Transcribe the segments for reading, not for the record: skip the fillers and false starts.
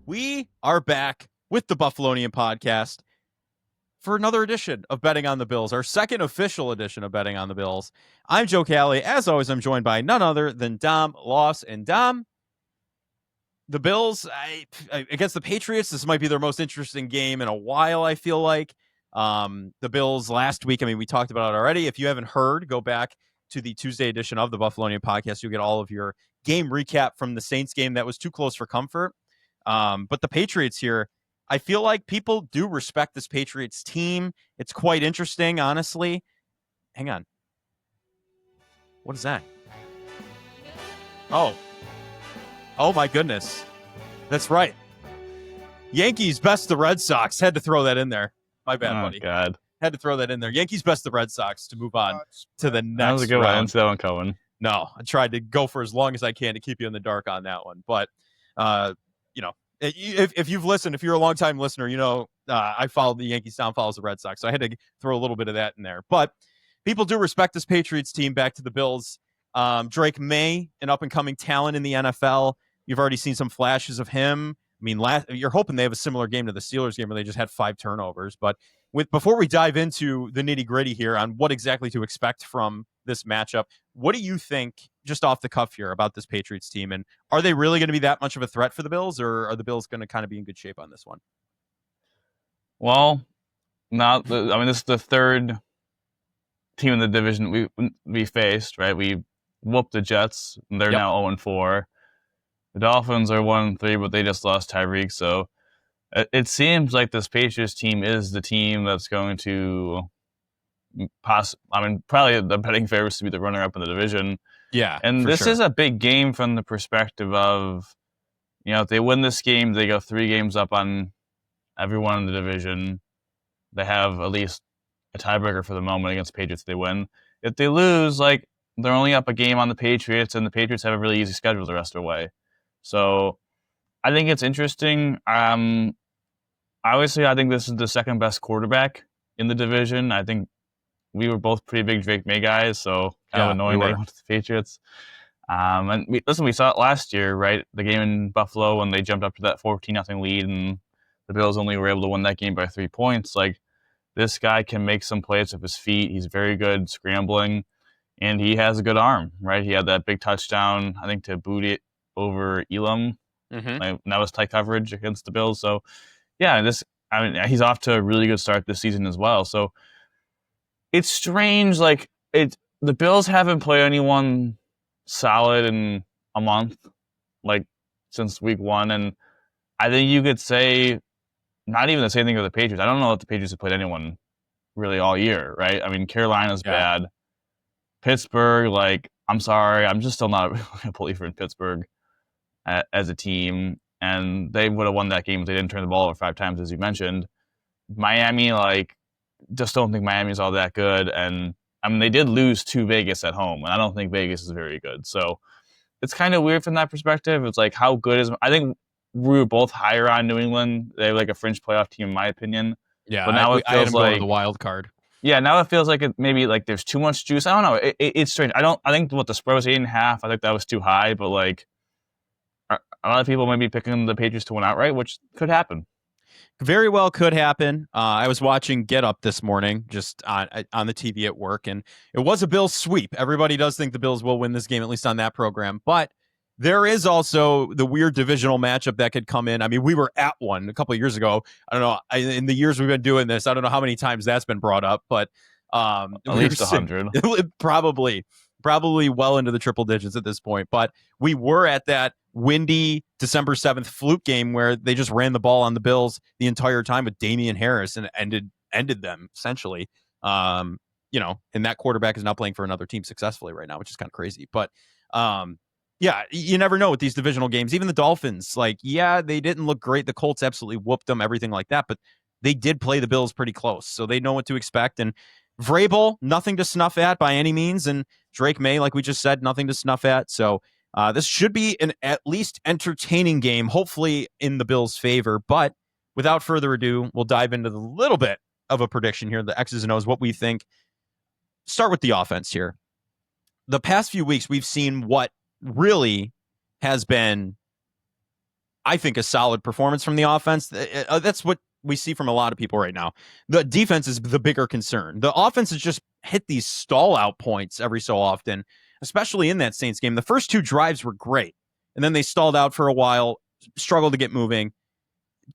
We are back with the Buffalonian Podcast for another edition of Betting on the Bills, our second official edition of Betting on the Bills. I'm Joe Cali. As always, I'm joined by none other than Dom Loss. And Dom, the Bills against the Patriots, this might be their most interesting game in a while, I feel like. The Bills last week, we talked about it already. If you haven't heard, go back to the Tuesday edition of the Buffalonian Podcast. You'll get all of your game recap from the Saints game that was too close for comfort. But the Patriots here, I feel like people do respect this Patriots team. It's quite interesting, honestly. Hang on. What is that? Oh, my goodness. That's right. Yankees best the Red Sox. Had to throw that in there. My bad, buddy. God. Had to throw that in there. Yankees best the Red Sox to move on to the next That was a good round. one. I didn't see that one coming. No, I tried to go for as long as I can to keep you in the dark on that one. But, if you've listened, if you're a longtime listener, I followed the Yankees. Tom follows the Red Sox. So I had to throw a little bit of that in there. But people do respect this Patriots team. Back to the Bills. Drake May, an up-and-coming talent in the NFL. You've already seen some flashes of him. You're hoping they have a similar game to the Steelers game where they just had 5 turnovers. But before we dive into the nitty-gritty here on what exactly to expect from this matchup, what do you think, just off the cuff here, about this Patriots team? And are they really going to be that much of a threat for the Bills, or are the Bills going to kind of be in good shape on this one? Well, this is the third team in the division we faced, right? We whooped the Jets, and they're now 0-4. The Dolphins are 1-3, but they just lost Tyreek. So it seems like this Patriots team is the team that's going to probably the betting favorites to be the runner-up in the division. Yeah, and this is a big game from the perspective of, if they win this game, they go 3 games up on everyone in the division. They have at least a tiebreaker for the moment against the Patriots if they win. If they lose, they're only up a game on the Patriots, and the Patriots have a really easy schedule the rest of the way. So I think it's interesting. Obviously, I think this is the second best quarterback in the division. I think we were both pretty big Drake May guys, so kind of annoying that he went to the Patriots. And we saw it last year, right? The game in Buffalo when they jumped up to that 14-0 lead, and the Bills only were able to win that game by 3 points. This guy can make some plays with his feet. He's very good scrambling, and he has a good arm, right? He had that big touchdown, I think, to boot it over Elam. Mm-hmm. That was tight coverage against the Bills. So, yeah, he's off to a really good start this season as well. So it's strange. The Bills haven't played anyone solid in a month, since week 1, and I think you could say not even the same thing with the Patriots. I don't know if the Patriots have played anyone really all year, right? Carolina's bad. Pittsburgh, I'm sorry, I'm just still not a believer in Pittsburgh as a team, and they would have won that game if they didn't turn the ball over 5 times, as you mentioned. Miami, just don't think Miami's all that good, and they did lose to Vegas at home, and I don't think Vegas is very good. So it's kind of weird from that perspective. It's how good is... I think we were both higher on New England. They have a fringe playoff team, in my opinion. Yeah, but now it feels I had him going to the wild card. Yeah, now it feels like it maybe there's too much juice. I don't know. It's strange. I think what the spread was 8.5. I think that was too high, but a lot of people might be picking the Patriots to win outright, which could happen. Very well could happen. I was watching Get Up this morning, just on the TV at work, and it was a Bills sweep. Everybody does think the Bills will win this game, at least on that program. But there is also the weird divisional matchup that could come in. We were at one a couple of years ago. I don't know. In the years we've been doing this, I don't know how many times that's been brought up, but at least 100. Probably well into the triple digits at this point. But we were at that windy December 7th fluke game where they just ran the ball on the Bills the entire time with Damian Harris and ended them essentially. And that quarterback is now playing for another team successfully right now, which is kind of crazy. But yeah, you never know with these divisional games. Even the Dolphins, they didn't look great. The Colts absolutely whooped them, everything like that. But they did play the Bills pretty close, so they know what to expect. And Vrabel, nothing to snuff at by any means. And Drake May, like we just said, nothing to snuff at. So this should be an at least entertaining game, hopefully in the Bills' favor. But without further ado, we'll dive into the little bit of a prediction here, the X's and O's, what we think. Start with the offense here. The past few weeks, we've seen what really has been, I think, a solid performance from the offense. That's what we see from a lot of people right now. The defense is the bigger concern. The offense has just hit these stall out points every so often, especially in that Saints game. The first 2 drives were great, and then they stalled out for a while, struggled to get moving.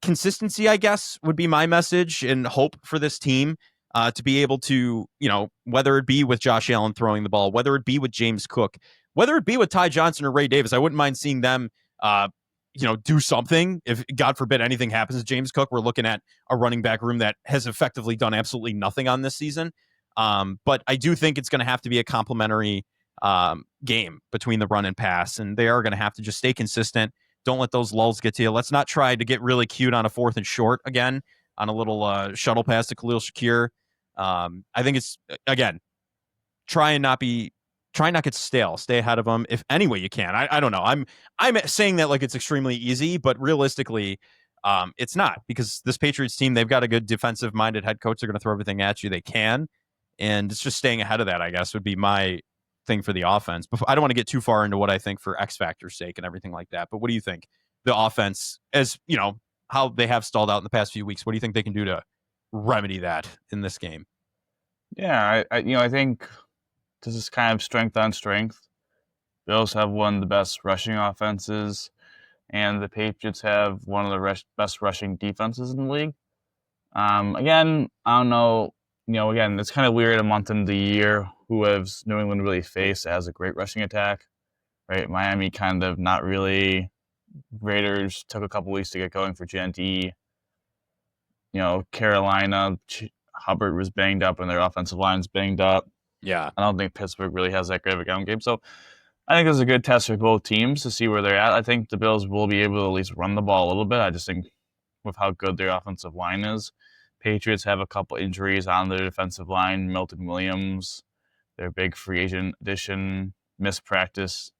Consistency, I guess, would be my message and hope for this team to be able to, whether it be with Josh Allen throwing the ball, whether it be with James Cook, whether it be with Ty Johnson or Ray Davis. I wouldn't mind seeing them do something. If, God forbid, anything happens to James Cook, we're looking at a running back room that has effectively done absolutely nothing on this season. But I do think it's going to have to be a complementary game between the run and pass, and they are going to have to just stay consistent. Don't let those lulls get to you. Let's not try to get really cute on a 4th and short again on a little shuttle pass to Khalil Shakir. I think it's, again, try not get stale. Stay ahead of them if any way you can. I don't know. I'm saying that like it's extremely easy, but realistically, it's not, because this Patriots team, they've got a good defensive-minded head coach. They're going to throw everything at you they can, and it's just staying ahead of that, I guess, would be my thing for the offense. But I don't want to get too far into what I think for X Factor's sake and everything like that. But what do you think? The offense, as how they have stalled out in the past few weeks, what do you think they can do to remedy that in this game? Yeah, I think this is kind of strength on strength. Bills have one of the best rushing offenses, and the Patriots have one of the best rushing defenses in the league. Again, I don't know. Again, it's kind of weird a month into the year who has New England really faced as a great rushing attack, right? Miami kind of not really. Raiders took a couple weeks to get going for GNT. Carolina, Hubbard was banged up and their offensive line's banged up. Yeah. I don't think Pittsburgh really has that great of a ground game. So I think it's a good test for both teams to see where they're at. I think the Bills will be able to at least run the ball a little bit. I just think with how good their offensive line is, Patriots have a couple injuries on their defensive line. Milton Williams, their big free agent addition, missed practice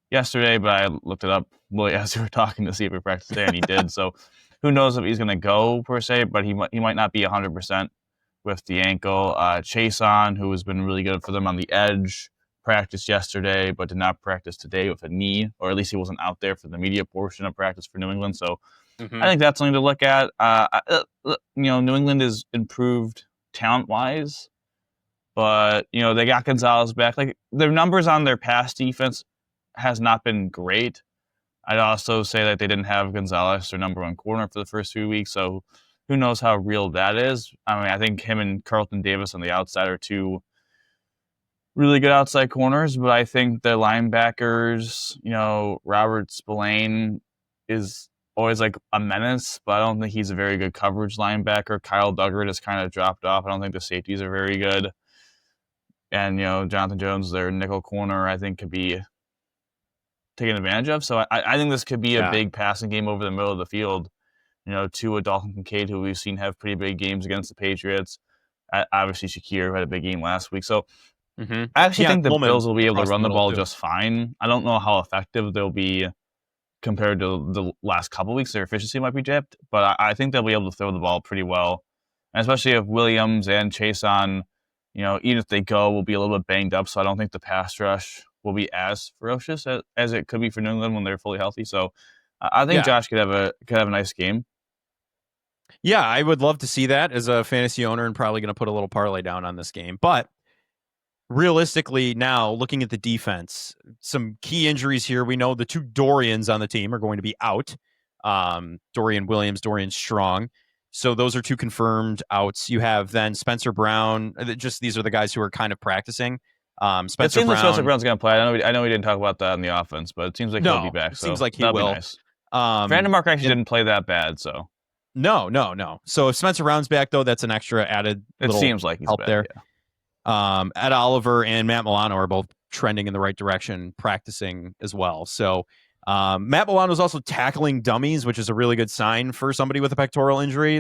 yesterday, but I looked it up really as we were talking to see if he practiced today, and he did. So who knows if he's going to go per se, but he might not be 100% with the ankle. Chason, who has been really good for them on the edge, practiced yesterday, but did not practice today with a knee, or at least he wasn't out there for the media portion of practice for New England. So I think that's something to look at. New England is improved talent-wise, but, they got Gonzalez back. Like, their numbers on their pass defense has not been great. I'd also say that they didn't have Gonzalez, their number 1 corner, for the first 3 weeks, so who knows how real that is. I mean, I think him and Carlton Davis on the outside are 2 really good outside corners, but I think the linebackers, Robert Spillane is always like a menace, but I don't think he's a very good coverage linebacker. Kyle Duggar has kind of dropped off. I don't think the safeties are very good. And, Jonathan Jones, their nickel corner, I think could be taken advantage of. So I think this could be a big passing game over the middle of the field. To Dalton Kincaid, who we've seen have pretty big games against the Patriots. Obviously, Shakir had a big game last week. So I actually think the Bills will be able to run the ball just fine. I don't know how effective they'll be compared to the last couple weeks. Their efficiency might be dipped, but I think they'll be able to throw the ball pretty well. And especially if Williams and Chason, even if they go, will be a little bit banged up. So I don't think the pass rush will be as ferocious as it could be for New England when they're fully healthy. So I think Josh could have a nice game. Yeah, I would love to see that as a fantasy owner, and probably going to put a little parlay down on this game. But realistically, now looking at the defense, some key injuries here. We know the 2 Dorians on the team are going to be out. Dorian Williams, Dorian Strong. So those are 2 confirmed outs. You have then Spencer Brown. These are the guys who are kind of practicing. Spencer Brown. Spencer Brown's going to play. I know we didn't talk about that on the offense, but it seems like he'll be back. So seems like he will. Nice. Vandermark actually didn't play that bad, so. No. So if Spencer Brown's back, though, that's an extra added it seems like he's help back, there. Yeah. Ed Oliver and Matt Milano are both trending in the right direction, practicing as well. So Matt Milano is also tackling dummies, which is a really good sign for somebody with a pectoral injury.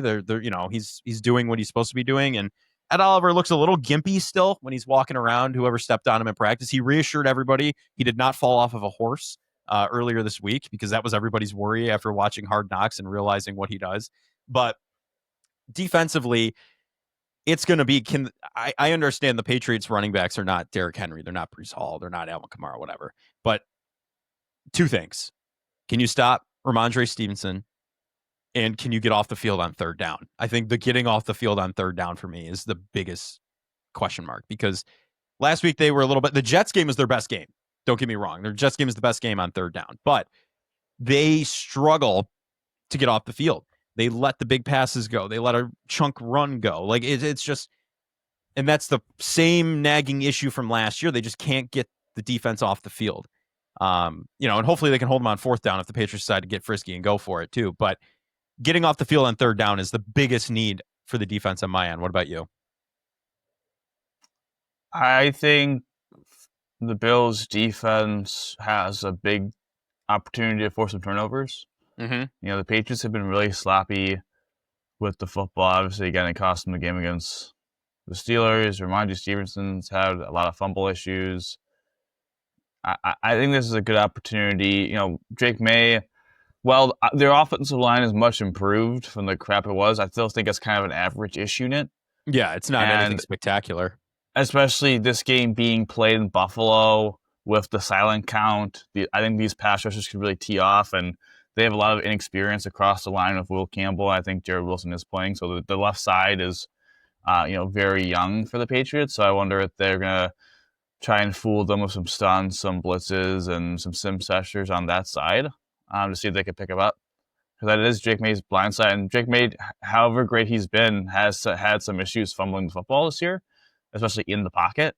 He's doing what he's supposed to be doing. And Ed Oliver looks a little gimpy still when he's walking around. Whoever stepped on him in practice, he reassured everybody he did not fall off of a horse earlier this week, because that was everybody's worry after watching Hard Knocks and realizing what he does. But defensively, it's going to be, I understand the Patriots running backs are not Derrick Henry. They're not Breece Hall. They're not Alvin Kamara, whatever. But 2 things. Can you stop Ramondre Stevenson, and can you get off the field on third down? I think the getting off the field on third down for me is the biggest question mark, because last week they were a little bit, the Jets game was their best game. Don't get me wrong. Their Jets game is the best game on third down, but they struggle to get off the field. They let the big passes go. They let a chunk run go. Like it's just, and that's the same nagging issue from last year. They just can't get the defense off the field. And hopefully they can hold them on fourth down if the Patriots decide to get frisky and go for it too. But getting off the field on third down is the biggest need for the defense on my end. What about you? I think the Bills' defense has a big opportunity to force some turnovers. Mm-hmm. The Patriots have been really sloppy with the football. Obviously, again, it cost them the game against the Steelers. Ramondre Stevenson's had a lot of fumble issues. I think this is a good opportunity. Drake May, well, their offensive line is much improved from the crap it was. I still think it's kind of an average-ish unit. Yeah, it's not anything spectacular. Especially this game being played in Buffalo with the silent count. I think these pass rushers could really tee off, and they have a lot of inexperience across the line with Will Campbell. I think Jared Wilson is playing, so the left side is, very young for the Patriots. So I wonder if they're gonna try and fool them with some stunts, some blitzes, and some sim seshers on that side to see if they can pick him up. Because that is Drake May's blind side, and Drake May, however great he's been, has had some issues fumbling the football this year, especially in the pocket.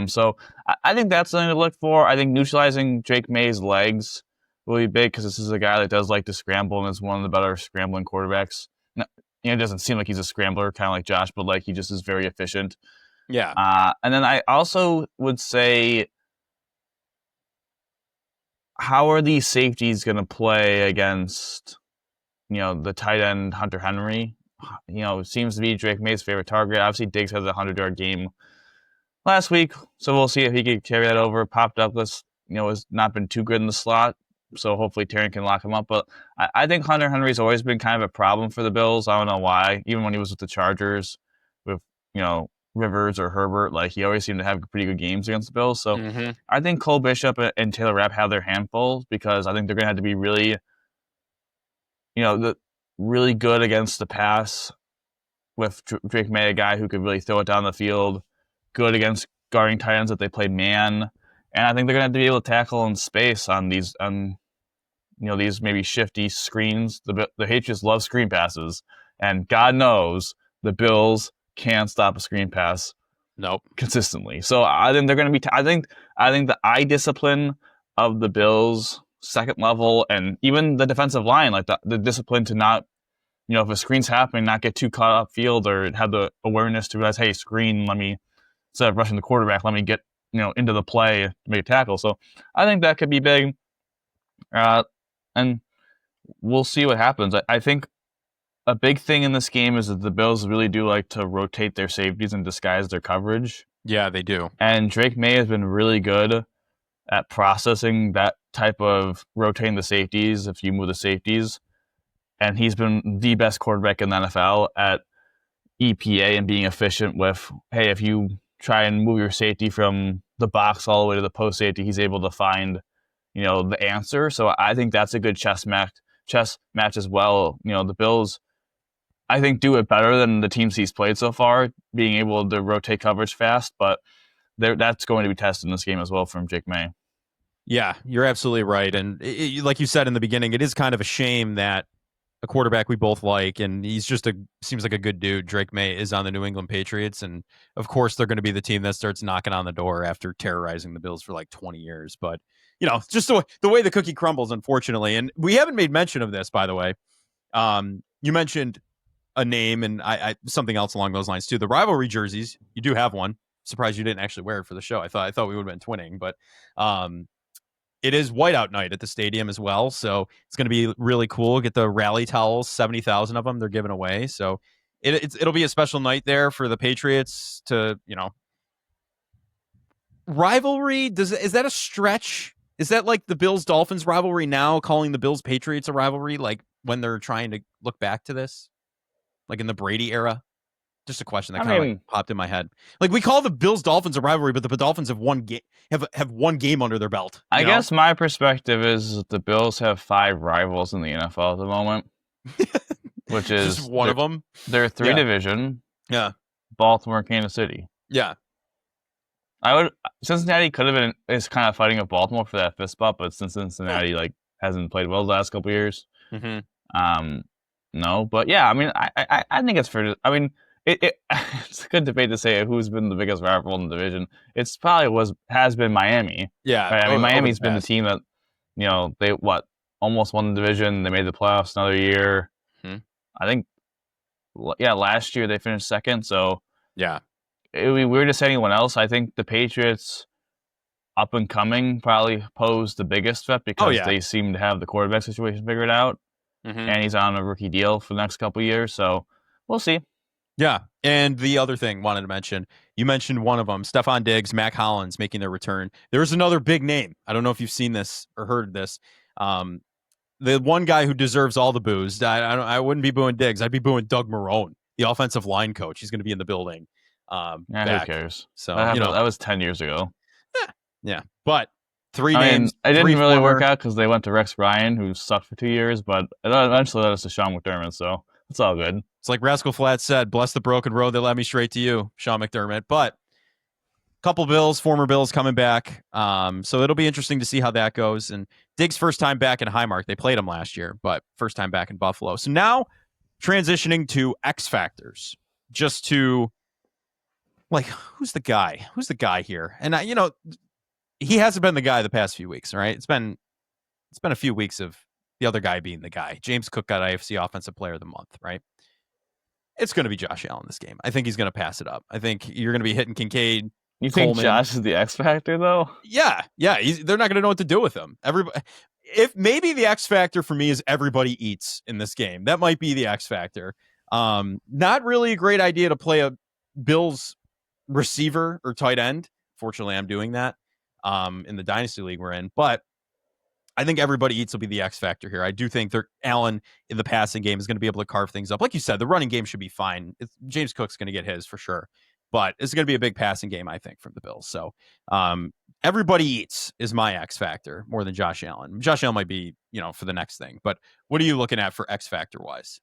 So I think that's something to look for. I think neutralizing Drake May's legs will be big, because this is a guy that does like to scramble and is one of the better scrambling quarterbacks. It doesn't seem like he's a scrambler, kind of like Josh, but like he just is very efficient. Yeah. And then I also would say, how are these safeties going to play against, the tight end Hunter Henry? It seems to be Drake May's favorite target. Obviously, Diggs has a 100-yard game last week, so we'll see if he can carry that over. Popped up this, has not been too good in the slot, so hopefully Taryn can lock him up. But I think Hunter Henry's always been kind of a problem for the Bills. I don't know why. Even when he was with the Chargers, with Rivers or Herbert, like he always seemed to have pretty good games against the Bills. So I think Cole Bishop and Taylor Rapp have their handfuls, because I think they're going to have to be really, really good against the pass with Drake May, a guy who could really throw it down the field, good against guarding tight ends that they play man. And I think they're going to have to be able to tackle in space on these, these maybe shifty screens. The Patriots love screen passes, and God knows the Bills can't stop a screen pass. Nope. Consistently. So I think they're going to be. I think the eye discipline of the Bills, second level, and even the defensive line, like the discipline to not, if a screen's happening, not get too caught upfield, or have the awareness to realize, hey, screen, let me, instead of rushing the quarterback, let me get into the play to make a tackle. So I think that could be big. And we'll see what happens. I think a big thing in this game is that the Bills really do like to rotate their safeties and disguise their coverage. Yeah, they do. And Drake May has been really good at processing that type of rotating the safeties if you move the safeties. And he's been the best quarterback in the NFL at EPA and being efficient with, hey, if you try and move your safety from the box all the way to the post safety, he's able to find, the answer. So I think that's a good chess match as well. The Bills, I think, do it better than the teams he's played so far, being able to rotate coverage fast, but that's going to be tested in this game as well from Drake May. Yeah, you're absolutely right. And like you said in the beginning, it is kind of a shame that a quarterback we both like, and he's just seems like a good dude, Drake May, is on the New England Patriots. And of course, they're going to be the team that starts knocking on the door after terrorizing the Bills for like 20 years. But, just the way the cookie crumbles, unfortunately. And we haven't made mention of this, by the way. You mentioned a name and I something else along those lines too. The rivalry jerseys, you do have one. Surprised you didn't actually wear it for the show. I thought we would have been twinning, but it is whiteout night at the stadium as well, so it's going to be really cool. Get the rally towels, 70,000 of them they're giving away. So it'll be a special night there for the Patriots to, rivalry. Is that a stretch? Is that like the Bills-Dolphins rivalry now, calling the Bills-Patriots a rivalry, like when they're trying to look back to this? Like in the Brady era? Just a question that kind of popped in my head. Like, we call the Bills-Dolphins a rivalry, but the Dolphins have one game under their belt. I guess my perspective is the Bills have 5 rivals in the NFL at the moment, which is just one of them. They're 3 division. Yeah. Baltimore, Kansas City. Yeah. Cincinnati could have been is kind of fighting with Baltimore for that 5th spot, but since Cincinnati hasn't played well the last couple of years, no. But yeah, I mean, I think it's fair. I mean, it's a good debate to say who's been the biggest rival in the division. It's probably has been Miami. Yeah, right? I mean, Miami's been the team that they almost won the division. They made the playoffs another year. I think last year they finished 2nd. So yeah. It would be weird to say anyone else. I think the Patriots, up and coming, probably pose the biggest threat because they seem to have the quarterback situation figured out, and he's on a rookie deal for the next couple of years. So we'll see. Yeah, and the other thing wanted to mention, you mentioned one of them, Stephon Diggs, Mac Hollins making their return. There's another big name. I don't know if you've seen this or heard this. The one guy who deserves all the boos. I wouldn't be booing Diggs. I'd be booing Doug Marrone, the offensive line coach. He's going to be in the building. Who cares? So that was 10 years ago. Yeah. But 3 names. It didn't really work out because they went to Rex Ryan, who sucked for 2 years, but it eventually led us to Sean McDermott. So it's all good. It's like Rascal Flatts said, bless the broken road that led me straight to you, Sean McDermott. But couple former Bills coming back. So it'll be interesting to see how that goes. And Diggs' first time back in Highmark. They played him last year, but first time back in Buffalo. So now transitioning to X Factors, just to who's the guy? Who's the guy here? And he hasn't been the guy the past few weeks, right? It's been a few weeks of the other guy being the guy. James Cook got IFC Offensive Player of the Month, right? It's going to be Josh Allen this game. I think he's going to pass it up. I think you're going to be hitting Kincaid. You think Josh is the X factor, though? Yeah. They're not going to know what to do with him. If maybe the X factor for me is everybody eats in this game. That might be the X factor. Not really a great idea to play a Bills receiver or tight end. Fortunately, I'm doing that in the Dynasty League we're in. But I think everybody eats will be the X factor here. I do think Allen in the passing game is going to be able to carve things up. Like you said, the running game should be fine. James Cook's going to get his for sure. But it's going to be a big passing game, I think, from the Bills. So everybody eats is my X factor more than Josh Allen. Josh Allen might be, for the next thing. But what are you looking at for X factor wise?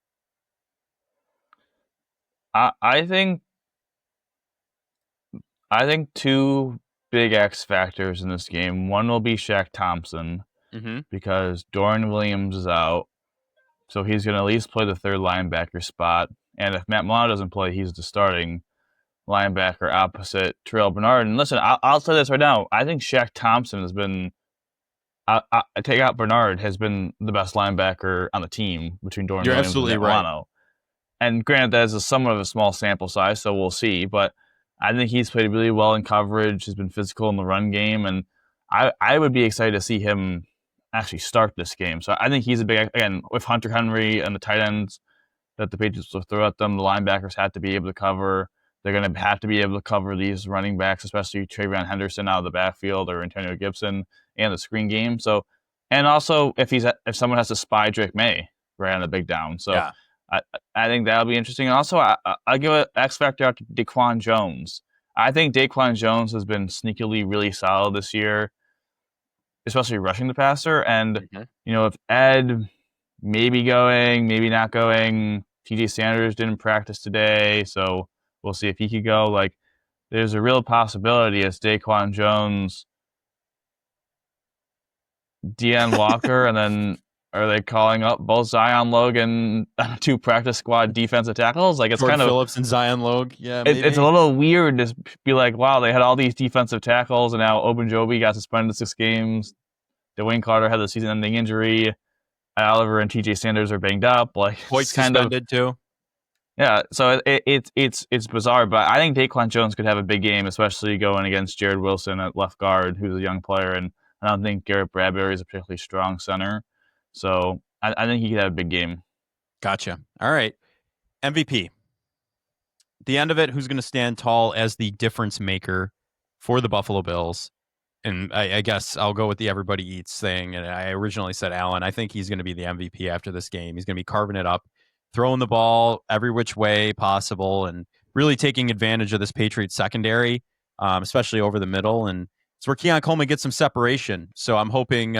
I think 2 big X factors in this game. One will be Shaq Thompson because Dorian Williams is out. So he's going to at least play the 3rd linebacker spot. And if Matt Milano doesn't play, he's the starting linebacker opposite Terrell Bernard. And listen, I'll say this right now. I think Shaq Thompson has been, take out Bernard, has been the best linebacker on the team between Dorian Williams and Matt Milano. And granted, that is somewhat of a small sample size, so we'll see. But I think he's played really well in coverage. He's been physical in the run game. And I would be excited to see him actually start this game. So I think he's a big, again, with Hunter Henry and the tight ends that the Patriots will throw at them, the linebackers have to be able to cover. They're going to have to be able to cover these running backs, especially Travion Henderson out of the backfield or Antonio Gibson and the screen game. So, and also if someone has to spy Drake May right on the big down. So yeah. I think that'll be interesting. And also I'll give an X factor out to Daquan Jones. I think Daquan Jones has been sneakily really solid this year, especially rushing the passer. And, if Ed may be going, maybe not going, TJ Sanders didn't practice today, so we'll see if he could go. Like, there's a real possibility as Daquan Jones, Deanne Walker, and then are they calling up both Zion Logan, 2 practice squad defensive tackles? Like, it's Jordan kind of Phillips and Zion Logue. Yeah, maybe. It's a little weird to be like, wow, they had all these defensive tackles, and now Ogunjobi got suspended 6 games. Dwayne Carter had the season-ending injury. Oliver and TJ Sanders are banged up. Like, Hoyt's suspended too. Yeah, so it's bizarre, but I think Daquan Jones could have a big game, especially going against Jared Wilson at left guard, who's a young player, and I don't think Garrett Bradbury is a particularly strong center. So I think he could have a big game. Gotcha. All right. MVP. At the end of it, who's going to stand tall as the difference maker for the Buffalo Bills? And I guess I'll go with the everybody eats thing. And I originally said Allen. I think he's going to be the MVP after this game. He's going to be carving it up, throwing the ball every which way possible, and really taking advantage of this Patriots secondary, especially over the middle, and it's where Keon Coleman gets some separation. So I'm hoping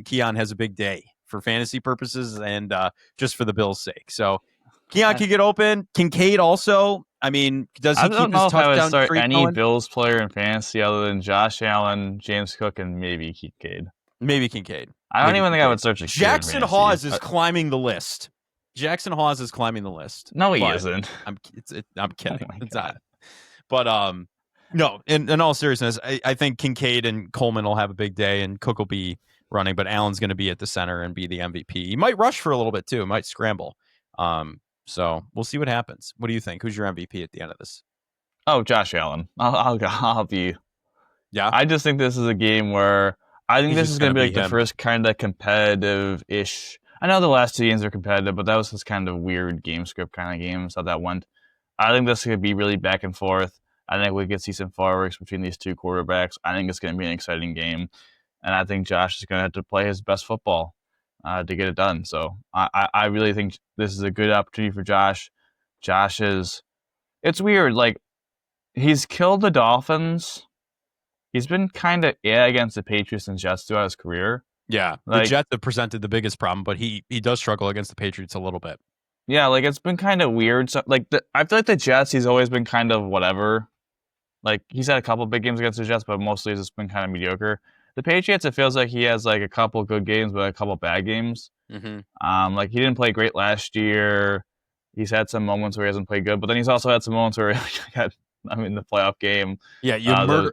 Keon has a big day for fantasy purposes and just for the Bills' sake. So Keon can get open. Kincaid also. I mean, does he I keep don't his know if I would touchdown start streak any going? Bills player in fantasy other than Josh Allen, James Cook, and maybe Kincaid. Maybe Kincaid. I don't Maybe even think Kincaid. I would search a Jackson Hawes is climbing the list. Jackson Hawes is climbing the list. No, he isn't. I'm kidding. Oh my It's God. not. But no. In all seriousness, I think Kincaid and Coleman will have a big day, and Cook will be running, but Allen's going to be at the center and be the MVP. He might rush for a little bit too. Might scramble. So we'll see what happens. What do you think? Who's your MVP at the end of this? Oh, Josh Allen. I'll be. Yeah. I just think this is a game where I think He's this just is going to gonna be be like the him. first kind of competitive-ish. I know the last 2 games are competitive, but that was this kind of weird game script kind of games how that went. I think this could be really back and forth. I think we could see some fireworks between these two quarterbacks. I think it's going to be an exciting game, and I think Josh is going to have to play his best football to get it done. So I really think this is a good opportunity for Josh. It's weird. Like, he's killed the Dolphins. He's been kind of against the Patriots and Jets throughout his career. Yeah, the Jets have presented the biggest problem, but he does struggle against the Patriots a little bit. Yeah, like, it's been kind of weird. So, like, I feel like the Jets, he's always been kind of whatever. Like, he's had a couple big games against the Jets, but mostly it's been kind of mediocre. The Patriots, it feels like he has like a couple good games, but a couple bad games. Mm-hmm. Like, he didn't play great last year. He's had some moments where he hasn't played good, but then he's also had some moments where he got, the playoff game. Yeah,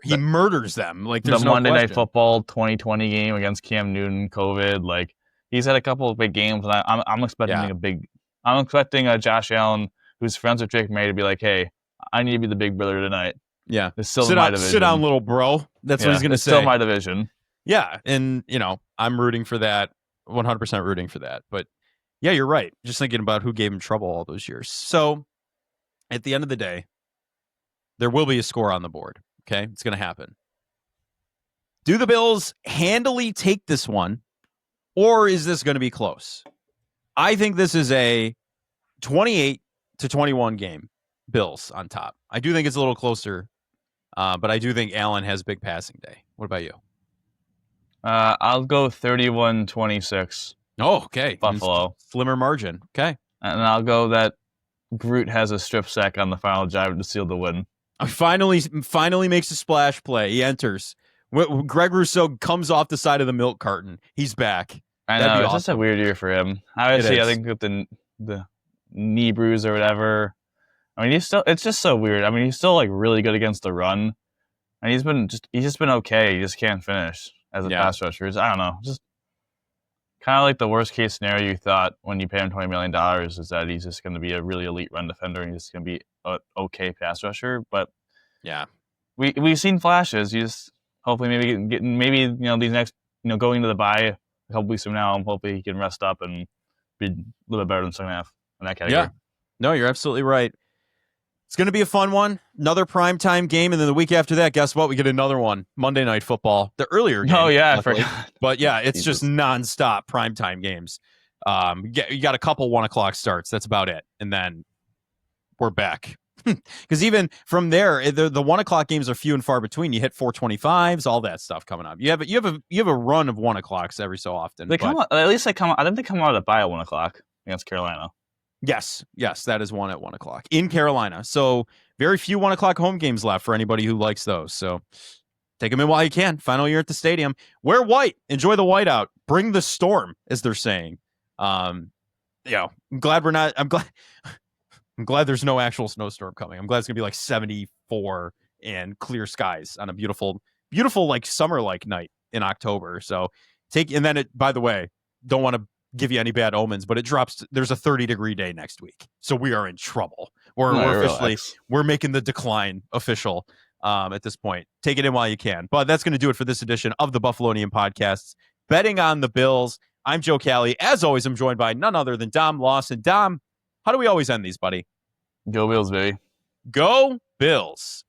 he murders them. Like, there's the no Monday question. Night Football 2020 game against Cam Newton, COVID. Like, he's had a couple of big games, and I'm expecting I'm expecting Josh Allen, who's friends with Drake May, to be like, hey, I need to be the big brother tonight. Yeah, it's still my division. Sit down, little bro. That's what he's gonna say. Still my division. Yeah, and I'm rooting for that. 100% rooting for that. But yeah, you're right. Just thinking about who gave him trouble all those years. So at the end of the day, there will be a score on the board. Okay, it's gonna happen. Do the Bills handily take this one, or is this going to be close? I think this is a 28-21 game. Bills on top. I do think it's a little closer, but I do think Allen has a big passing day. What about you? I'll go 31-26. Oh, okay. Buffalo. Slimmer margin. Okay. And I'll go that Groot has a strip sack on the final drive to seal the win. Finally makes a splash play. He enters. Greg Rousseau comes off the side of the milk carton. He's back. I know. It's just a weird year for him. Obviously, I think with the knee bruise or whatever. I mean, it's just so weird. I mean, he's still like really good against the run. And he's just been okay. He just can't finish as a pass rusher. I don't know. Just kind of like the worst case scenario you thought when you pay him $20 million is that he's just going to be a really elite run defender and he's just going to be an okay pass rusher. But yeah, we've seen flashes. You just hopefully maybe these next going into the bye a couple weeks from now, hopefully he can rest up and be a little bit better than second half in that category. Yeah, no, you're absolutely right. It's going to be a fun one. Another primetime game. And then the week after that, guess what? We get another one. Monday Night Football. The earlier game. Oh, yeah. I forgot. But yeah, it's just nonstop primetime games. You got a couple 1 o'clock starts. That's about it. And then we're back. Because even from there, the 1 o'clock games are few and far between. You hit 425s, all that stuff coming up. You have a run of 1 o'clocks every so often. They come out, at least they come out. I think they come out at bye at 1 o'clock against Carolina. Yes, that is one at 1 o'clock in Carolina. So very few 1 o'clock home games left for anybody who likes those. So take them in while you can. Final year at the stadium. Wear white. Enjoy the whiteout. Bring the storm, as they're saying. I'm glad we're not. I'm glad there's no actual snowstorm coming. I'm glad it's gonna be like 74 and clear skies on a beautiful like summer like night in October. So by the way, don't want to give you any bad omens, but it drops. There's a 30-degree day next week, so we are in trouble. We're making the decline official at this point. Take it in while you can. But that's going to do it for this edition of the Buffalonian Podcast, betting on the Bills. I'm Joe Cali. As always, I'm joined by none other than Dom Lawson. Dom, how do we always end these, buddy? Go Bills, baby. Go Bills.